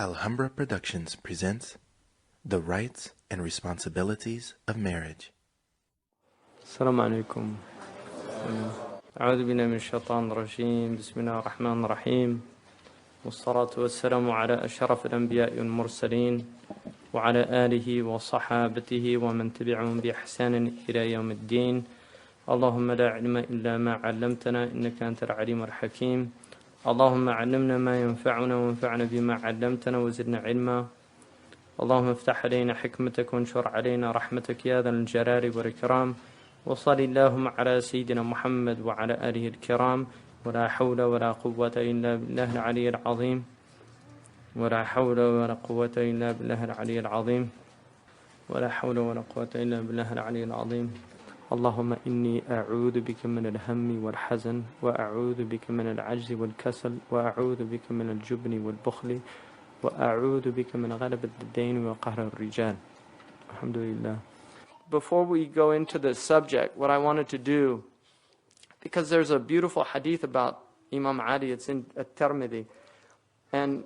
Alhambra Productions presents The Rights and Responsibilities of Marriage. السلام عليكم. أعوذ بالله من الشيطان الرجيم. بسم الله الرحمن الرحيم. والصلاة والسلام على أشرف الأنبياء والمرسلين وعلى آله وصحابته ومن تبعهم بإحسان إلى يوم الدين. اللهم لا علم إلا ما علمتنا إنك أنت العليم الحكيم. اللهم علمنا ما ينفعنا وانفعنا بما علمتنا وزدنا علما. اللهم افتح علينا حكمتك وانشر علينا رحمتك يا ذا الجلال والإكرام. وصل اللهم على سيدنا محمد وعلى آله الكرام. ولا حول ولا قوة إلا بالله العلي العظيم. ولا حول ولا قوة إلا بالله العلي العظيم. ولا حول ولا قوة إلا بالله العلي العظيم. اللهم إني أعوذ بك من الهم والحزن وأعوذ بك من العجز والكسل وأعوذ بك من الجبن والبخل وأعوذ بك من غلبة الدين وقهر الرجال. Alhamdulillah. Before we go into the subject, what I wanted to do, because there's a beautiful hadith about Imam Ali, it's in At-Tirmidhi, and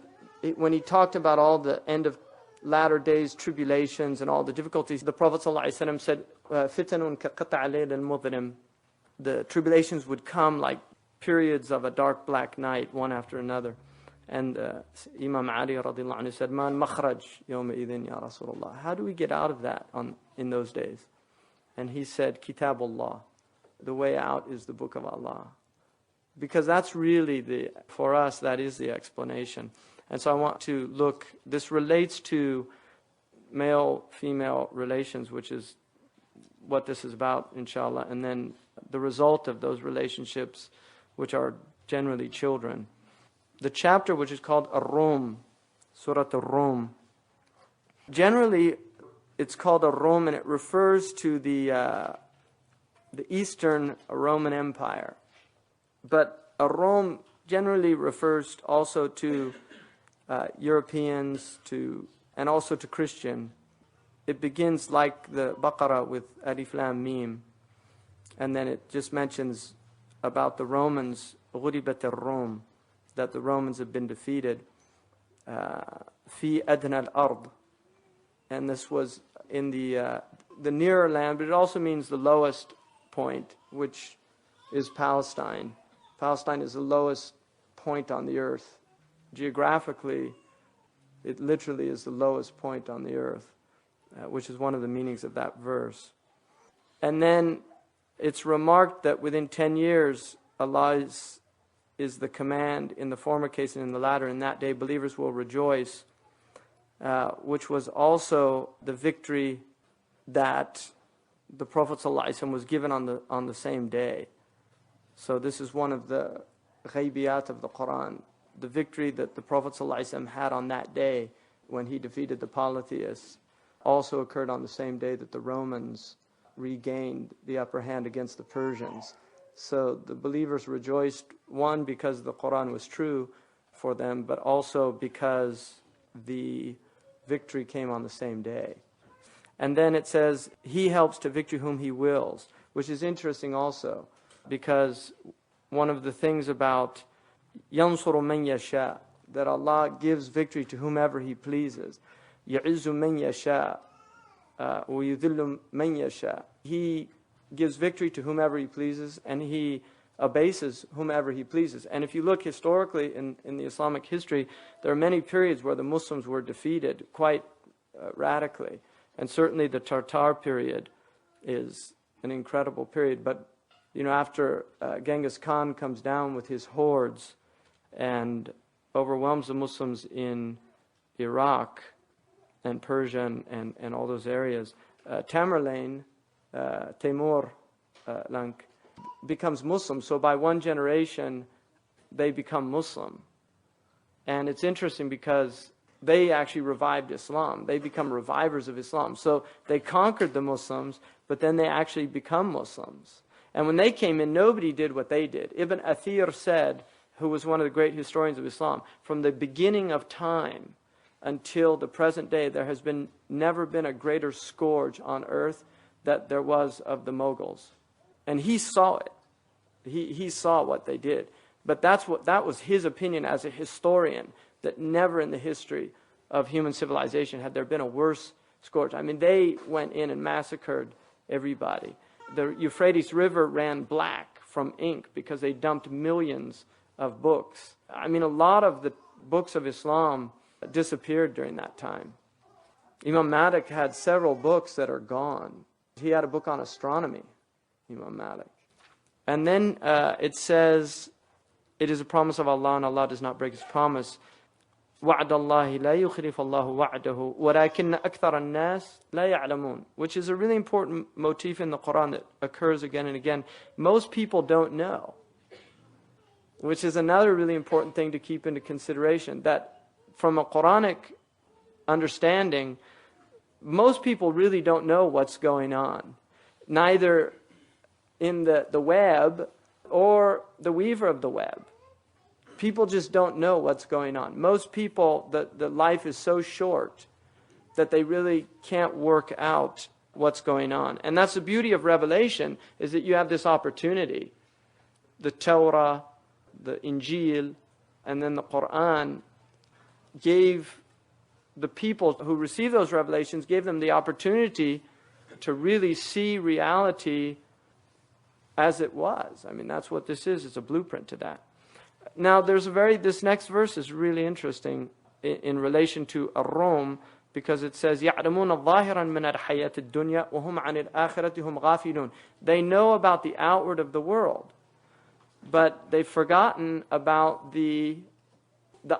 when he talked about all the end of latter days tribulations and all the difficulties, the Prophet ﷺ said, "Fitanun kaqata' al-layl al-mudhlim." The tribulations would come like periods of a dark black night, one after another. And Imam Ali radiallahu anhu said, "Man makhraj yawma idhin ya Rasulullah." How do we get out of that in those days? And he said, "Kitabullah." The way out is the Book of Allah, because that's really for us that is the explanation. And so I want to look. This relates to male-female relations, which is what this is about, inshallah, and then the result of those relationships, which are generally children. The chapter which is called Ar-Rum, Surah Ar-Rum. Generally, it's called Ar-Rum, and it refers to the Eastern Roman Empire. But Ar-Rum generally refers also to Europeans, and also to Christian. It begins like the Baqarah with Alif Lam Mim, and then it just mentions about the Romans, غُلِبَتِ الرُّوم, that the Romans have been defeated. Fi adna al-ard, and this was in the nearer land, but it also means the lowest point, which is Palestine. Palestine is the lowest point on the earth. Geographically, it literally is the lowest point on the earth, which is one of the meanings of that verse. And then it's remarked that within 10 years, Allah is the command in the former case and in the latter. In that day, believers will rejoice, which was also the victory that the Prophet ﷺ was given on the same day. So this is one of the ghaibiyat of the Quran. The victory that the Prophet ﷺ had on that day when he defeated the polytheists also occurred on the same day that the Romans regained the upper hand against the Persians. So the believers rejoiced, one, because the Quran was true for them, but also because the victory came on the same day. And then it says, He helps to victory whom He wills, which is interesting also, because one of the things about يَنْصُرُ مَنْ يَشَاءُ, that Allah gives victory to whomever He pleases. يَعِزُّ مَنْ يَشَاءُ وَيُذِلُّ مَنْ يَشَاءُ. He gives victory to whomever He pleases, and He abases whomever He pleases. And if you look historically in the Islamic history, there are many periods where the Muslims were defeated quite radically. And certainly the Tartar period is an incredible period. But after Genghis Khan comes down with his hordes and overwhelms the Muslims in Iraq and Persia and all those areas, Tamerlane, Timur Lenk, becomes Muslim. So by one generation, they become Muslim. And it's interesting because they actually revived Islam. They become revivers of Islam. So they conquered the Muslims, but then they actually become Muslims. And when they came in, nobody did what they did. Ibn Athir said, who was one of the great historians of Islam, from the beginning of time until the present day, there has never been a greater scourge on earth that there was of the Mughals. And he saw it. He saw what they did. But that was his opinion as a historian, that never in the history of human civilization had there been a worse scourge. I mean, they went in and massacred everybody. The Euphrates River ran black from ink because they dumped millions of books. I mean, a lot of the books of Islam disappeared during that time. Imam Malik had several books that are gone. He had a book on astronomy, Imam Malik. And then it says, it is a promise of Allah and Allah does not break His promise. وَعْدَ اللَّهِ لَا يُخْلِفَ اللَّهُ وَعْدَهُ وَلَكِنَّ أَكْثَرَ النَّاسِ لَا يَعْلَمُونَ, which is a really important motif in the Quran that occurs again and again. Most people don't know, which is another really important thing to keep into consideration, that from a Quranic understanding, most people really don't know what's going on, neither in the web or the weaver of the web. People just don't know what's going on. Most people, the life is so short that they really can't work out what's going on. And that's the beauty of revelation, is that you have this opportunity. The Torah, the Injil, and then the Quran gave the people who received those revelations, gave them the opportunity to really see reality as it was. I mean, that's what this is. It's a blueprint to that. Now, this next verse is really interesting in relation to Ar-Rum, because it says, يَعْلَمُونَ ظَاهِرًا مِنَ الْحَيَاةِ الدُّنْيَا وَهُمْ عَنِ الْآخِرَةِ هُمْ غَافِلُونَ. They know about the outward of the world, but they've forgotten about the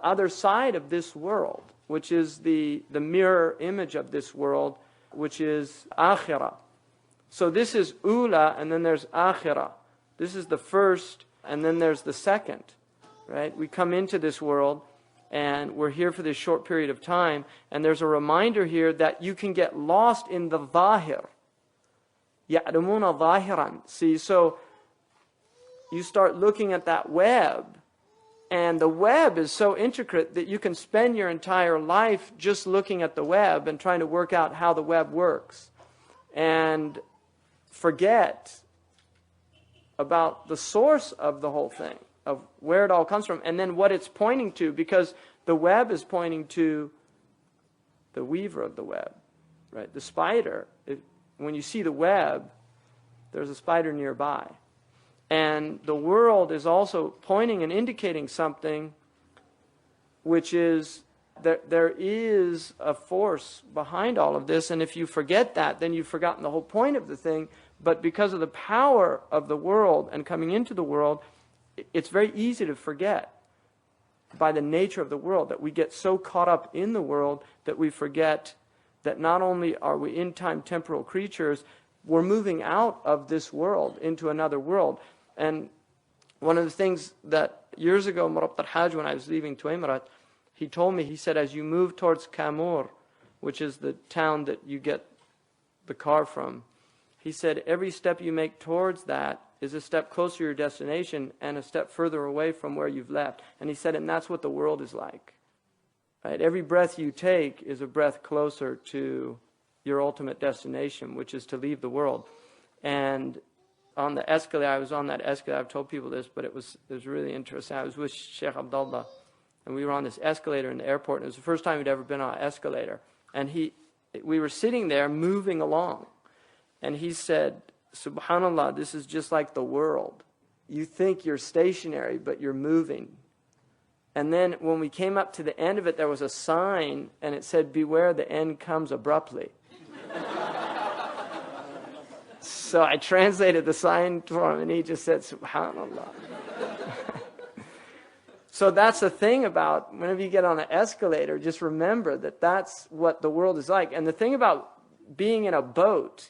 other side of this world, which is the mirror image of this world, which is Akhirah. So this is Ula, and then there's Akhirah. This is the first, and then there's the second. Right? We come into this world, and we're here for this short period of time, and there's a reminder here that you can get lost in the Zahir. يَعْلَمُونَ ظَاهِرًا. See, so you start looking at that web, and the web is so intricate that you can spend your entire life just looking at the web and trying to work out how the web works, and forget about the source of the whole thing, of where it all comes from, and then what it's pointing to, because the web is pointing to the weaver of the web, right? The spider. When you see the web, there's a spider nearby. And the world is also pointing and indicating something, which is that there is a force behind all of this, and if you forget that, then you've forgotten the whole point of the thing. But because of the power of the world and coming into the world, it's very easy to forget, by the nature of the world, that we get so caught up in the world that we forget that not only are we in-time temporal creatures, we're moving out of this world into another world. And one of the things that years ago, Murabt al-Hajj, when I was leaving Tuaymarat, he told me, he said, as you move towards Kamur, which is the town that you get the car from, he said, every step you make towards that is a step closer to your destination and a step further away from where you've left. And he said, and that's what the world is like. Right? Every breath you take is a breath closer to your ultimate destination, which is to leave the world. And on the escalator, I was on that escalator, I've told people this, but it was really interesting. I was with Shaykh Abdullah, and we were on this escalator in the airport, and it was the first time we'd ever been on an escalator. And we were sitting there moving along, and he said, Subhanallah, this is just like the world. You think you're stationary, but you're moving. And then when we came up to the end of it, there was a sign, and it said, beware, the end comes abruptly. So I translated the sign for him, and he just said, Subhanallah. So that's the thing about whenever you get on an escalator, just remember that that's what the world is like. And the thing about being in a boat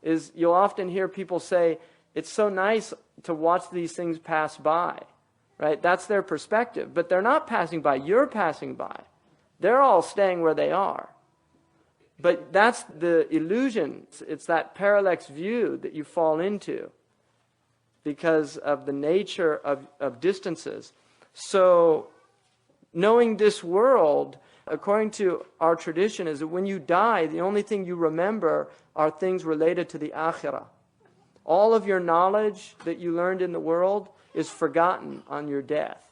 is you'll often hear people say, it's so nice to watch these things pass by, right? That's their perspective. But they're not passing by. You're passing by. They're all staying where they are. But that's the illusion. It's that parallax view that you fall into because of the nature of distances. So knowing this world, according to our tradition, is that when you die, the only thing you remember are things related to the Akhirah. All of your knowledge that you learned in the world is forgotten on your death,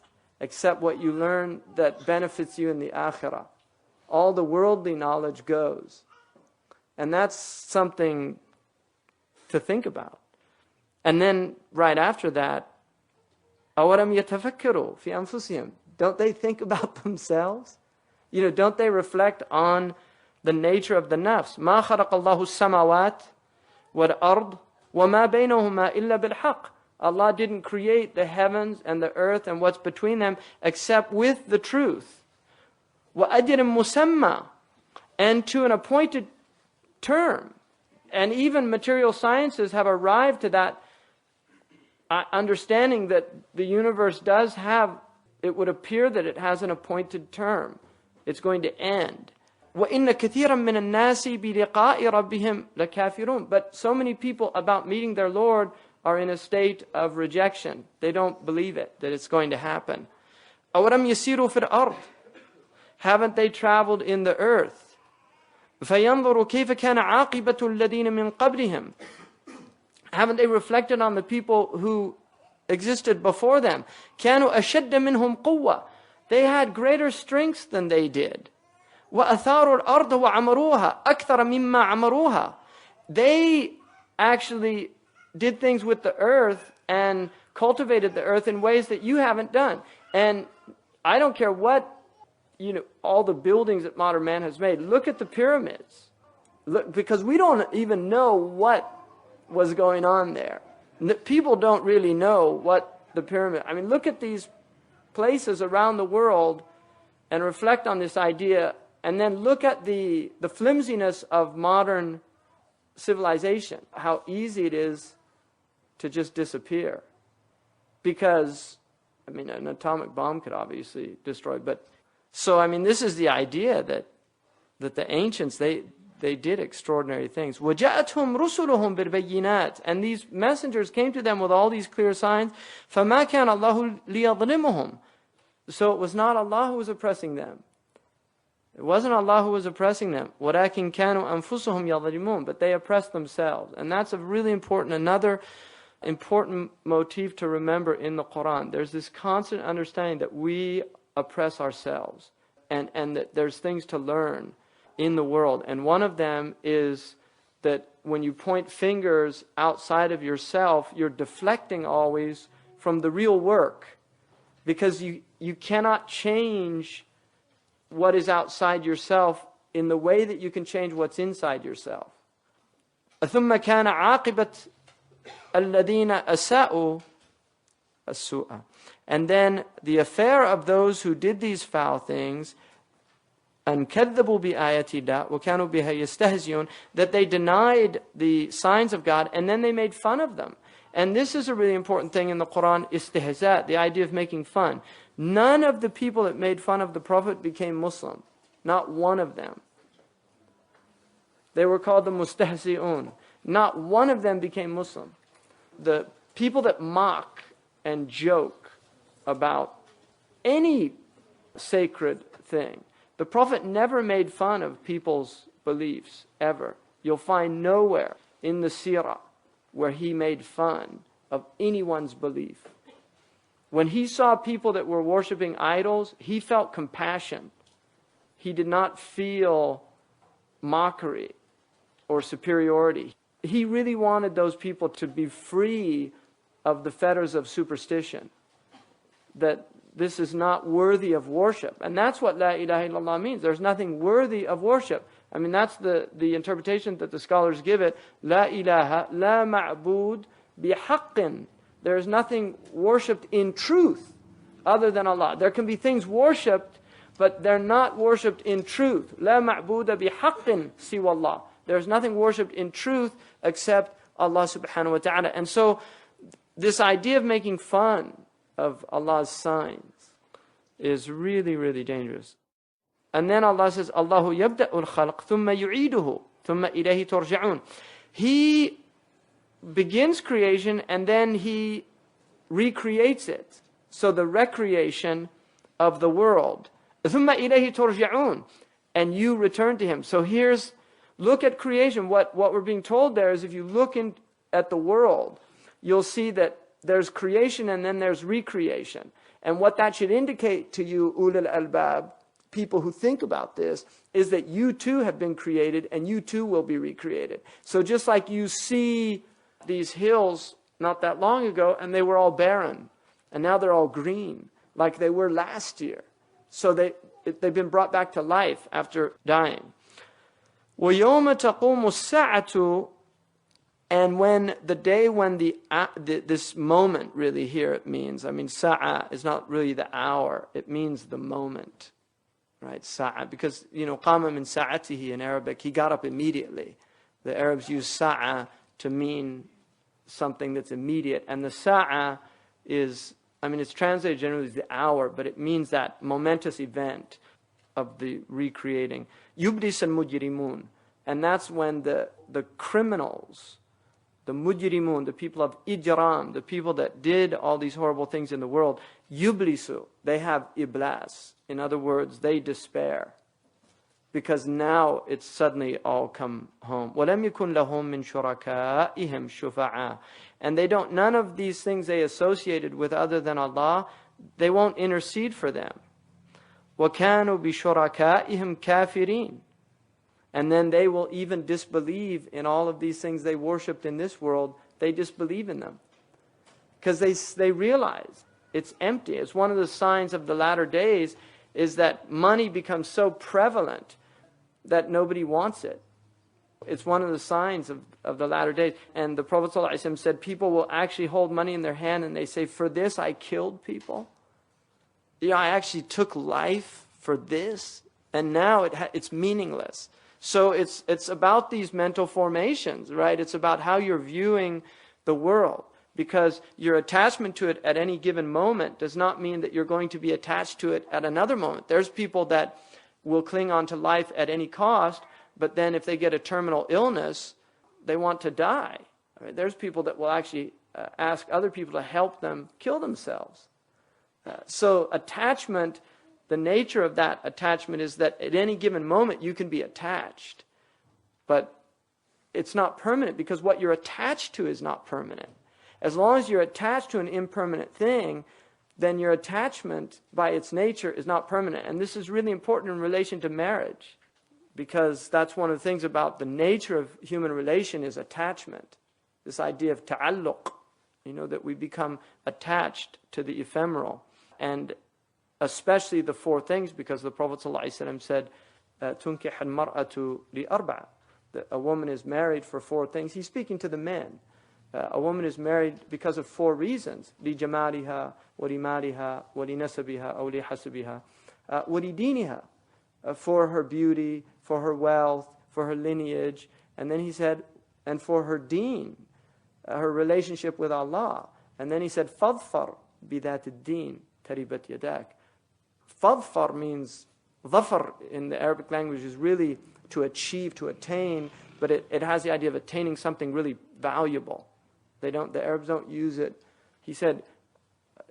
except what you learn that benefits you in the Akhirah. all the worldly knowledge goes. And that's something to think about. And then right after that, أَوَلَمْ يَتَفَكَّرُوا فِي أَنفُسِهِمْ. Don't they think about themselves? Don't they reflect on the nature of the nafs? مَا خَلَقَ اللَّهُ السَّمَاوَاتِ وَالْأَرْضِ وَمَا بَيْنَهُمَا إِلَّا بِالْحَقِّ. Allah didn't create the heavens and the earth and what's between them except with the truth. وَأَجْرٍ مُسَمَّى. And to an appointed term. And even material sciences have arrived to that understanding that the universe does have, it would appear that it has an appointed term. It's going to end. وَإِنَّ كَثِيرًا مِّنَ النَّاسِ بِلِقَاءِ رَبِّهِمْ لَكَافِرُونَ. But so many people about meeting their Lord are in a state of rejection. They don't believe it, that it's going to happen. أَوَلَمْ يَسِيرُوا فِي الْأَرْضِ. Haven't they traveled in the earth? فَيَنْظُرُوا كَيْفَ كَانَ عَاقِبَةُ الَّذِينَ مِنْ قَبْلِهِمْ. Haven't they reflected on the people who existed before them? كَانُوا أَشَدَّ مِنْهُمْ قُوَّةً. They had greater strengths than they did. وَأَثَارُوا الْأَرْضَ وَعَمَرُوهَا أَكْثَرَ مِمَّا عَمَرُوهَا. They actually did things with the earth and cultivated the earth in ways that you haven't done. And I don't care what, all the buildings that modern man has made. Look at the pyramids. Look, because we don't even know what was going on there. People don't really know what the pyramid... look at these places around the world and reflect on this idea, and then look at the flimsiness of modern civilization, how easy it is to just disappear. Because, an atomic bomb could obviously destroy, but... So, this is the idea that the ancients, they did extraordinary things. وَجَاءَتْهُمْ رُسُلُهُمْ بِالْبَيِّنَاتِ. And these messengers came to them with all these clear signs. فَمَا كَانَ اللَّهُ لِيَظْلِمُهُمْ. So it was not Allah who was oppressing them. It wasn't Allah who was oppressing them. وَلَكِنْ كَانُوا أَنفُسُهُمْ يَظْلِمُونَ. But they oppressed themselves. And that's another important motif to remember in the Quran. There's this constant understanding that we oppress ourselves. And that there's things to learn in the world. And one of them is that when you point fingers outside of yourself, you're deflecting always from the real work. Because you cannot change what is outside yourself in the way that you can change what's inside yourself. ثُمَّ كَانَ عَاقِبَةَ الَّذِينَ أَسَاءُوا السُّوءَ. And then the affair of those who did these foul things, أَنْ كَذَّبُوا بِآيَاتِ اللَّهِ وَكَانُوا بِهَا يَسْتَهْزِئُونَ, that they denied the signs of God and then they made fun of them. And this is a really important thing in the Quran, istihza, the idea of making fun. None of the people that made fun of the Prophet became Muslim. Not one of them. They were called the mustahzi'un. Not one of them became Muslim. The people that mock and joke about any sacred thing, the Prophet never made fun of people's beliefs, ever. You'll find nowhere in the seerah where he made fun of anyone's belief. When he saw people that were worshiping idols, he felt compassion. He did not feel mockery or superiority. He really wanted those people to be free of the fetters of superstition. That this is not worthy of worship. And that's what La ilaha illallah means. There's nothing worthy of worship. That's the interpretation that the scholars give it. La ilaha, la ma'bud bihaqqin. There is nothing worshipped in truth other than Allah. There can be things worshipped, but they're not worshipped in truth. La ma'buda bihaqqin siwa Allah. There's nothing worshipped in truth except Allah subhanahu wa ta'ala. And so this idea of making fun of Allah's signs is really, really dangerous. And then Allah says, Allahu yabda'ul khalq thumma yu'iduhu thumma ilayhi turja'un. He begins creation and then He recreates it. So the recreation of the world. Thumma ilayhi turja'un. And you return to Him. So look at creation. What we're being told there is if you look at the world, you'll see that there's creation and then there's recreation. And what that should indicate to you, ulul albab, people who think about this is that you too have been created and you too will be recreated. So just like you see these hills not that long ago and they were all barren and now they're all green like they were last year. So they've been brought back to life after dying. وَيَوْمَ تَقُومُ السَّاعَةُ. And when the day when this moment really here it means, I mean, sa'a is not really the hour, it means the moment, right? Sa'a, because, qama min sa'atihi in Arabic, he got up immediately. The Arabs use sa'a to mean something that's immediate. And the sa'a is, it's translated generally as the hour, but it means that momentous event of the recreating. Yubdis al-mujrimun. And that's when the criminals, the mujrimun, the people of ijram, the people that did all these horrible things in the world, yublisu, they have iblas. In other words, they despair. Because now it's suddenly all come home. وَلَمْ يَكُنْ لَهُمْ مِنْ شُرَكَائِهِمْ شُفَعَاء. And none of these things they associated with other than Allah, they won't intercede for them. وَكَانُوا بِشُرَكَائِهِمْ كَافِرِينَ. And then they will even disbelieve in all of these things they worshipped in this world. They disbelieve in them. Because they realize it's empty. It's one of the signs of the latter days is that money becomes so prevalent that nobody wants it. It's one of the signs of the latter days. And the Prophet ﷺ said people will actually hold money in their hand and they say, for this I killed people. I actually took life for this. And now it's meaningless. So it's about these mental formations, right? It's about how you're viewing the world. Because your attachment to it at any given moment does not mean that you're going to be attached to it at another moment. There's people that will cling on to life at any cost, but then if they get a terminal illness, they want to die. There's people that will actually ask other people to help them kill themselves. So attachment, the nature of that attachment is that at any given moment you can be attached. But it's not permanent because what you're attached to is not permanent. As long as you're attached to an impermanent thing, then your attachment by its nature is not permanent. And this is really important in relation to marriage, because that's one of the things about the nature of human relation is attachment. This idea of ta'alluq, that we become attached to the ephemeral. And especially the four things, because the Prophet ﷺ said, تُنْكِحَ الْمَرْأَةُ لِأَرْبَعَ. A woman is married for four things. He's speaking to the men. A woman is married because of four reasons. لِجَمَالِهَا وَلِمَالِهَا وَلِنَسَبِهَا أَوْ لِحَسَبِهَا وَلِدِينِهَا. For her beauty, for her wealth, for her lineage. And then he said, and for her deen, her relationship with Allah. And then he said, فَضْفَرْ بِذَاتِ الدِّينِ تَرِبَتْ يَدَاكَ. Fadfar means, dhafar in the Arabic language is really to achieve, to attain, but it has the idea of attaining something really valuable. The Arabs don't use it. He said,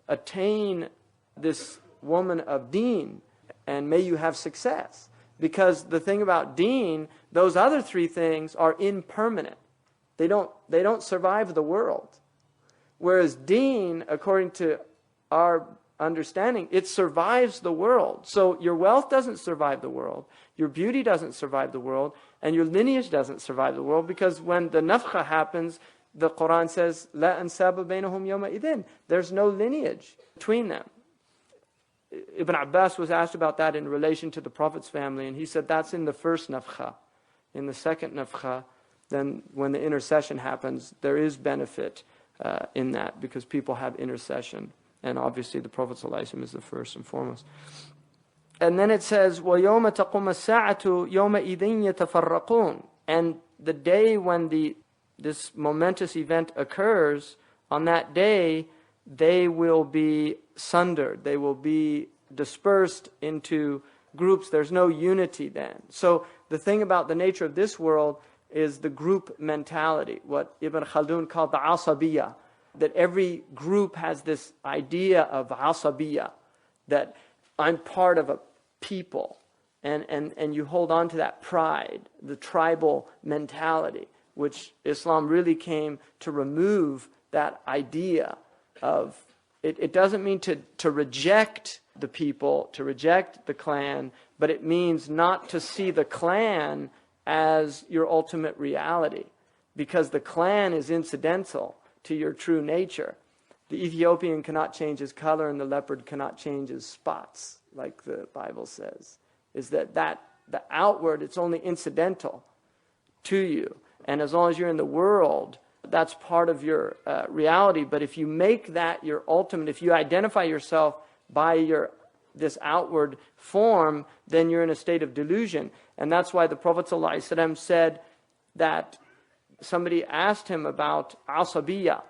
attain this woman of deen and may you have success. Because the thing about deen, those other three things are impermanent. They don't survive the world. Whereas deen, according to our understanding, it survives the world. So your wealth doesn't survive the world, your beauty doesn't survive the world, and your lineage doesn't survive the world, because when the nafkha happens, the Quran says, لا أنساب بينهم يومئذ. There's no lineage between them. Ibn Abbas was asked about that in relation to the Prophet's family, and he said that's in the first nafkha. In the second nafkha, then when the intercession happens, there is benefit in that, because people have intercession. And obviously the Prophet ﷺ is the first and foremost. And then it says, وَيَوْمَ تَقُمَ السَّاعَةُ يَوْمَئِذٍ يَتَفَرَّقُونَ. And the day when this momentous event occurs, on that day, they will be sundered. They will be dispersed into groups. There's no unity then. So the thing about the nature of this world is the group mentality, what Ibn Khaldun called the asabiyah. That every group has this idea of asabiyah, that I'm part of a people, and you hold on to that pride, the tribal mentality, which Islam really came to remove that idea of. It doesn't mean to reject the people, to reject the clan, but it means not to see the clan as your ultimate reality, because the clan is incidental to your true nature. The Ethiopian cannot change his color, and the leopard cannot change his spots, like the Bible says. Is that the outward, it's only incidental to you. And as long as you're in the world, that's part of your reality. But if you make that your ultimate, if you identify yourself by this outward form, then you're in a state of delusion. And that's why the Prophet ﷺ said that somebody asked him about asabiyya,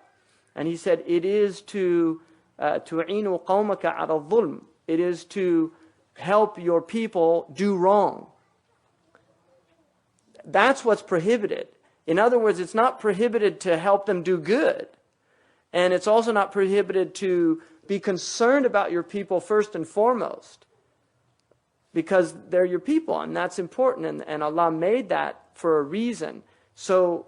and he said, it is to tu'inu qawmaka ala dhulm. It is to help your people do wrong. That's what's prohibited. In other words, it's not prohibited to help them do good. And it's also not prohibited to be concerned about your people first and foremost, because they're your people, and that's important. And Allah made that for a reason. So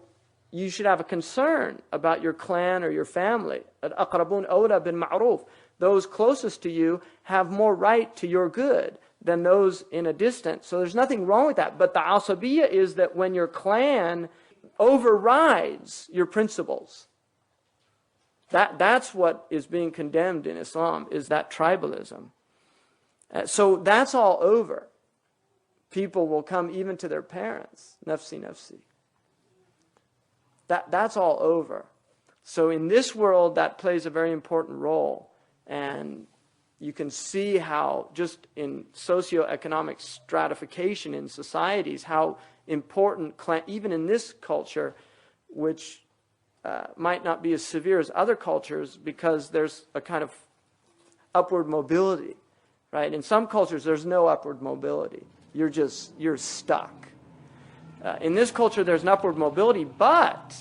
you should have a concern about your clan or your family. Al-aqrabun awla bin ma'ruf. Those closest to you have more right to your good than those in a distance. So there's nothing wrong with that. But the asabiyya is that when your clan overrides your principles. That's what is being condemned in Islam, is that tribalism. So that's all over. People will come even to their parents. Nafsi, nafsi. That's all over. So in this world, that plays a very important role. And you can see how, just in socioeconomic stratification in societies, how important, even in this culture, which might not be as severe as other cultures, because there's a kind of upward mobility, right? In some cultures, there's no upward mobility. You're stuck. In this culture, there's an upward mobility, but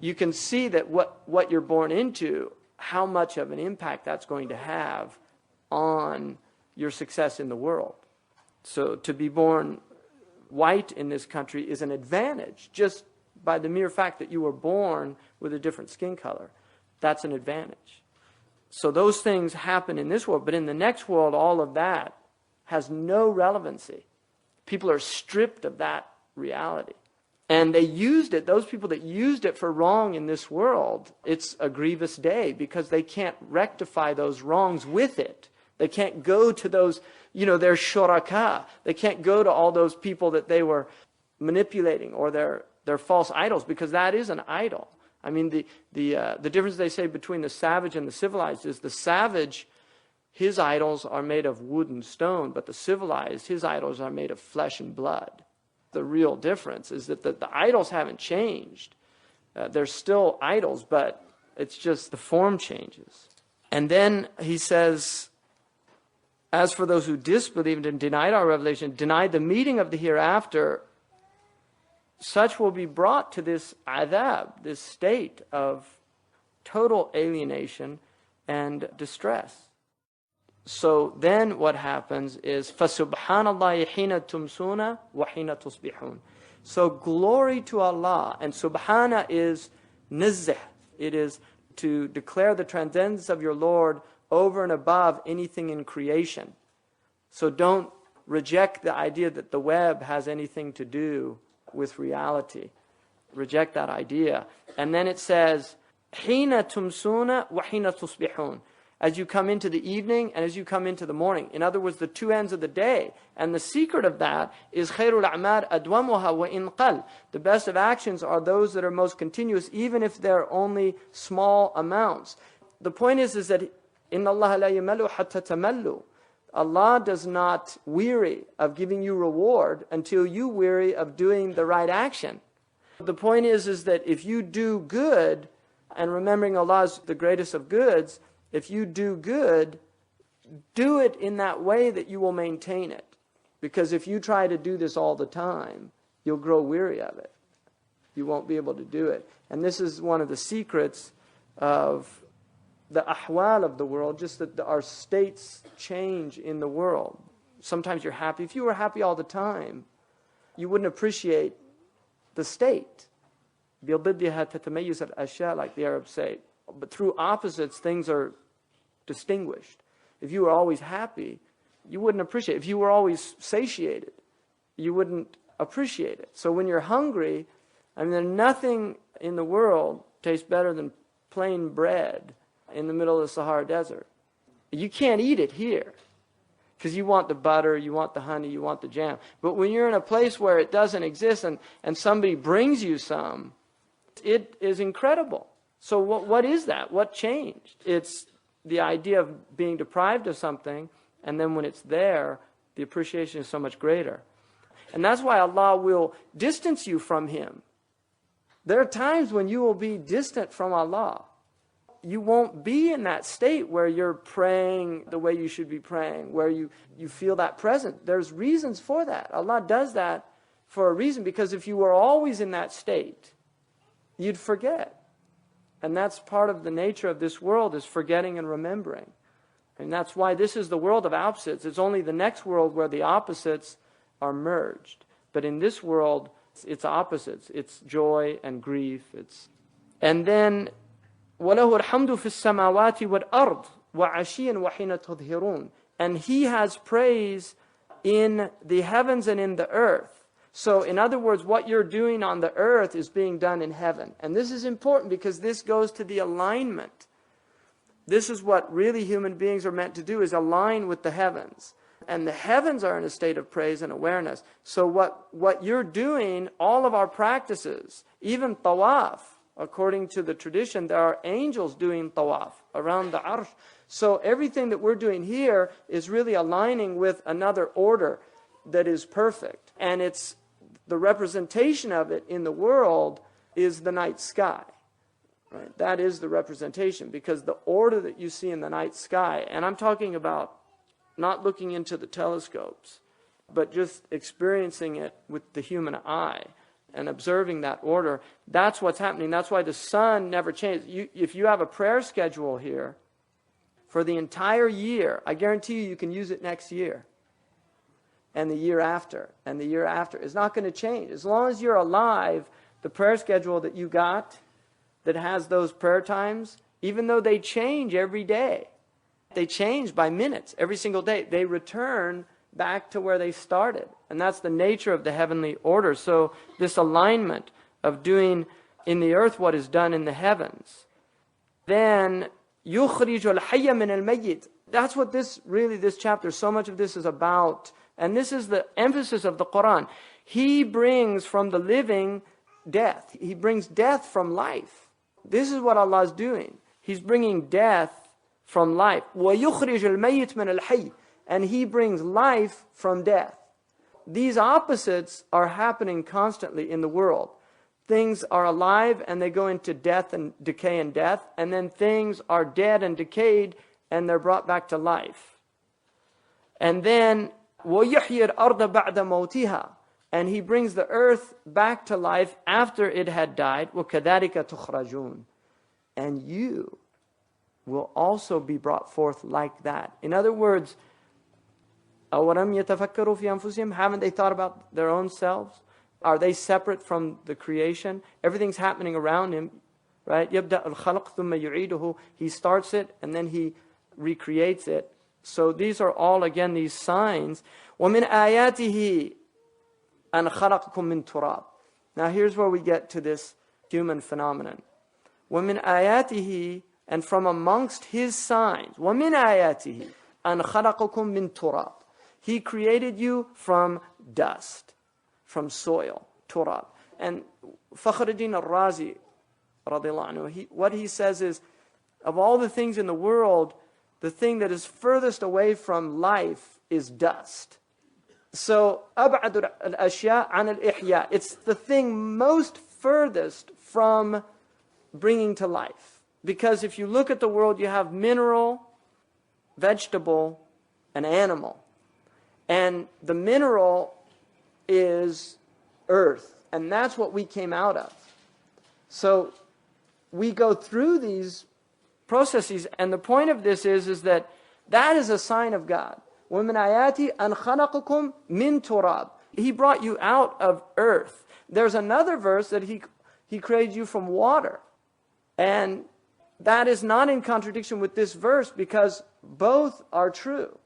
you can see that what you're born into, how much of an impact that's going to have on your success in the world. So to be born white in this country is an advantage, just by the mere fact that you were born with a different skin color. That's an advantage. So those things happen in this world, but in the next world, all of that has no relevancy. People are stripped of that reality. And they used it, those people that used it for wrong in this world, it's a grievous day, because they can't rectify those wrongs with it. They can't go to those, their shuraka. They can't go to all those people that they were manipulating, or their false idols, because that is an idol. I mean, the difference they say between the savage and the civilized is the savage, his idols are made of wood and stone, but the civilized, his idols are made of flesh and blood. The real difference is that the idols haven't changed. They're still idols, but it's just the form changes. And then he says, as for those who disbelieved and denied our revelation, denied the meeting of the hereafter, such will be brought to this adhab, this state of total alienation and distress. So then what happens is, فَسُبْحَانَ اللَّهِ حِينَ تُمْسُونَ وَحِينَ تُصْبِحُونَ. So glory to Allah, and subhana is nizzah. It is to declare the transcendence of your Lord over and above anything in creation. So don't reject the idea that the web has anything to do with reality. Reject that idea. And then it says, حِينَ تُمْسُونَ وَحِينَ تُصْبِحُونَ. As you come into the evening and as you come into the morning. In other words, the two ends of the day. And the secret of that is خَيْرُ الْأَعْمَالِ أَدْوَمُهَا وَإِنْ قَلْ. The best of actions are those that are most continuous, even if they're only small amounts. The point is that إِنَّ اللَّهَ لَا يَمَلُّ حَتَّى تَمَلُّ. Allah does not weary of giving you reward until you weary of doing the right action. The point is that if you do good, and remembering Allah is the greatest of goods, if you do good, do it in that way that you will maintain it. Because if you try to do this all the time, you'll grow weary of it. You won't be able to do it. And this is one of the secrets of the ahwal of the world, just that our states change in the world. Sometimes you're happy. If you were happy all the time, you wouldn't appreciate the state. بِضِدِّهَا تَتَمَيُّزَ الْأَشْيَاء, like the Arabs say. But through opposites, things are distinguished. If you were always happy, you wouldn't appreciate it. If you were always satiated, you wouldn't appreciate it. So when you're hungry, I mean, there's nothing in the world tastes better than plain bread in the middle of the Sahara Desert. You can't eat it here because you want the butter, you want the honey, you want the jam. But when you're in a place where it doesn't exist and somebody brings you some, it is incredible. So what is that? What changed? It's the idea of being deprived of something, and then when it's there, the appreciation is so much greater. And that's why Allah will distance you from Him. There are times when you will be distant from Allah. You won't be in that state where you're praying the way you should be praying, where you feel that presence. There's reasons for that. Allah does that for a reason, because if you were always in that state, you'd forget. And that's part of the nature of this world, is forgetting and remembering. And that's why this is the world of opposites. It's only the next world where the opposites are merged. But in this world, it's opposites. It's joy and grief. And then, وَلَهُ الْحَمْدُ فِي السَّمَاوَاتِ وَالْأَرْضِ وَعَشِيًّا وَحِينَ تُظْهِرُونَ. And He has praise in the heavens and in the earth. So, in other words, what you're doing on the earth is being done in heaven. And this is important because this goes to the alignment. This is what really human beings are meant to do, is align with the heavens. And the heavens are in a state of praise and awareness. So what you're doing, all of our practices, even tawaf, according to the tradition, there are angels doing tawaf around the arsh. So everything that we're doing here is really aligning with another order that is perfect. And it's the representation of it in the world is the night sky. Right? That is the representation, because the order that you see in the night sky, and I'm talking about not looking into the telescopes, but just experiencing it with the human eye and observing that order, that's what's happening. That's why the sun never changes. If you have a prayer schedule here for the entire year, I guarantee you can use it next year and the year after and the year after. It's not going to change. As long as you're alive, the prayer schedule that you got that has those prayer times, even though they change every day, they change by minutes every single day, they return back to where they started. And that's the nature of the heavenly order. So this alignment of doing in the earth what is done in the heavens. Then يُخْرِجُ الْحَيَّ مِنَ الْمَيِّتِ. That's what this chapter, so much of this is about. And this is the emphasis of the Quran. He brings from the living death. He brings death from life. This is what Allah is doing. He's bringing death from life. وَيُخْرِجُ الْمَيِّتْ مِنَ الْحَيِّ. And He brings life from death. These opposites are happening constantly in the world. Things are alive and they go into death and decay and death. And then things are dead and decayed and they're brought back to life. And then وَيُحْيِي الْأَرْضَ بَعْدَ مَوْتِهَا. And He brings the earth back to life after it had died. وَكَذَلِكَ تُخْرَجُونَ. And you will also be brought forth like that. In other words, أَوَلَمْ يَتَفَكَّرُوا فِي أَنفُسِهِمْ. Haven't they thought about their own selves? Are they separate from the creation? Everything's happening around him, right? يَبْدَأُ الْخَلْقُ ثُمَّ يُعِيدُهُ. He starts it and then He recreates it. So these are all, again, these signs. وَمِنْ آيَاتِهِ أَنْ خَلَقَكُم مِّن تُرَابٍ. Now here's where we get to this human phenomenon. وَمِنْ آيَاتِهِ. And from amongst His signs, وَمِنْ آيَاتِهِ أَنْ خَلَقَكُم مِّن تُرَابٍ. He created you from dust, from soil, turab. And Fakhruddin al-Razi, radiallahu anhu, what he says is, of all the things in the world, the thing that is furthest away from life is dust. So, أَبْعَدُ الْأَشْيَاء عَنَ الْإِحْيَاء. It's the thing most furthest from bringing to life. Because if you look at the world, you have mineral, vegetable, and animal. And the mineral is earth. And that's what we came out of. So we go through these processes. And the point of this is that is a sign of God. وَمِنْ آيَاتِ أَنْ خَلَقَكُم مِّن تُرَابٍ. He brought you out of earth. There's another verse that He created you from water. And that is not in contradiction with this verse, because both are true.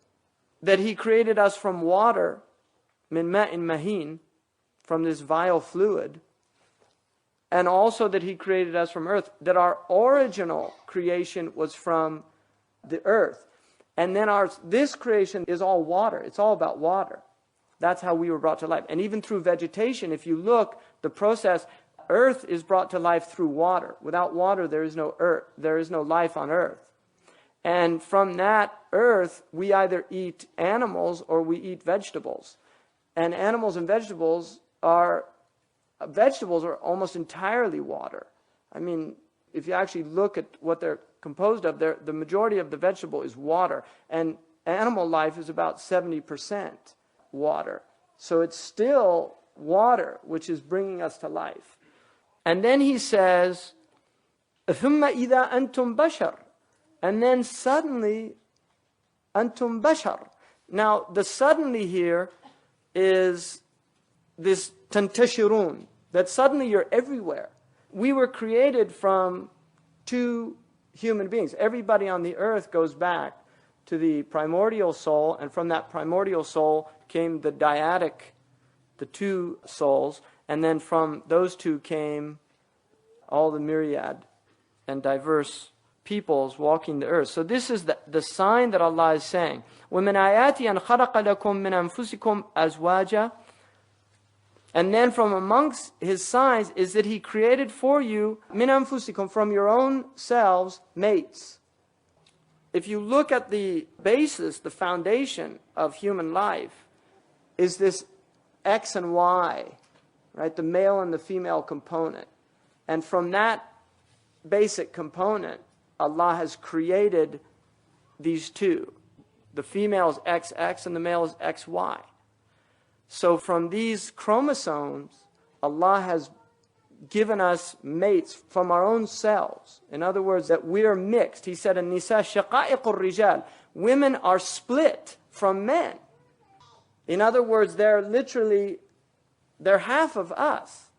That He created us from water, min ma'in mahin, from this vile fluid, and also that He created us from earth, that our original creation was from the earth. And then this creation is all water. It's all about water. That's how we were brought to life. And even through vegetation, if you look, the process, earth is brought to life through water. Without water, there is no earth. There is no life on earth. And from that earth, we either eat animals or we eat vegetables. And animals and vegetables are almost entirely water. I mean, if you actually look at what they're composed of, the majority of the vegetable is water. And animal life is about 70% water. So it's still water which is bringing us to life. And then He says, ثُمَّ إِذَا أَنْتُمْ بَشَرٌ. And then suddenly, أَنْتُمْ بَشَرٌ. Now, the suddenly here is this تَنْتَشِرُونَ, that suddenly you're everywhere. We were created from two human beings. Everybody on the earth goes back to the primordial soul, and from that primordial soul came the dyadic, the two souls, and then from those two came all the myriad and diverse peoples walking the earth. So this is the sign that Allah is saying. وَمِنْ آيَاتِي أَنْ خَلَقَ لَكُم مِّنْ أَنفُسِكُمْ أَزْوَاجًا. And then from amongst His signs is that He created for you, مِنْ أَنفُسِكُمْ, from your own selves, mates. If you look at the basis, the foundation of human life, is this X and Y, right? The male and the female component. And from that basic component, Allah has created these two. The female is XX and the male is XY. So from these chromosomes, Allah has given us mates from our own selves. In other words, that we are mixed. He said, النساء شقائق الرجال. Women are split from men. In other words, they're half of us.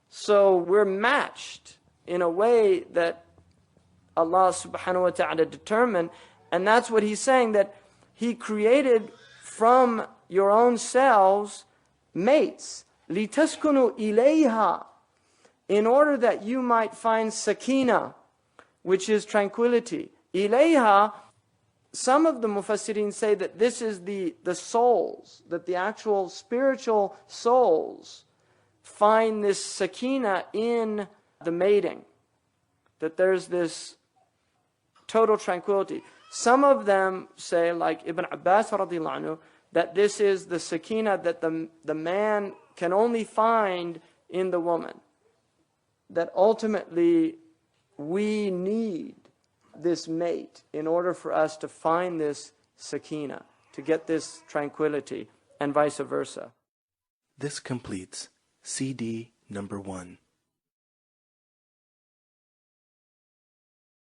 So we're matched in a way that Allah subhanahu wa ta'ala determined. And that's what He's saying, that He created from your own selves mates. لِتَسْكُنُوا إِلَيْهَا. In order that you might find sakina, which is tranquility. إِلَيْهَا. Some of the mufassirin say that this is the souls, that the actual spiritual souls find this sakina in the mating. That there's this total tranquility. Some of them say, like Ibn Abbas radiallahu anhu, that this is the sakina that the man can only find in the woman. That ultimately we need this mate in order for us to find this sakina, to get this tranquility, and vice versa. This completes CD number 1.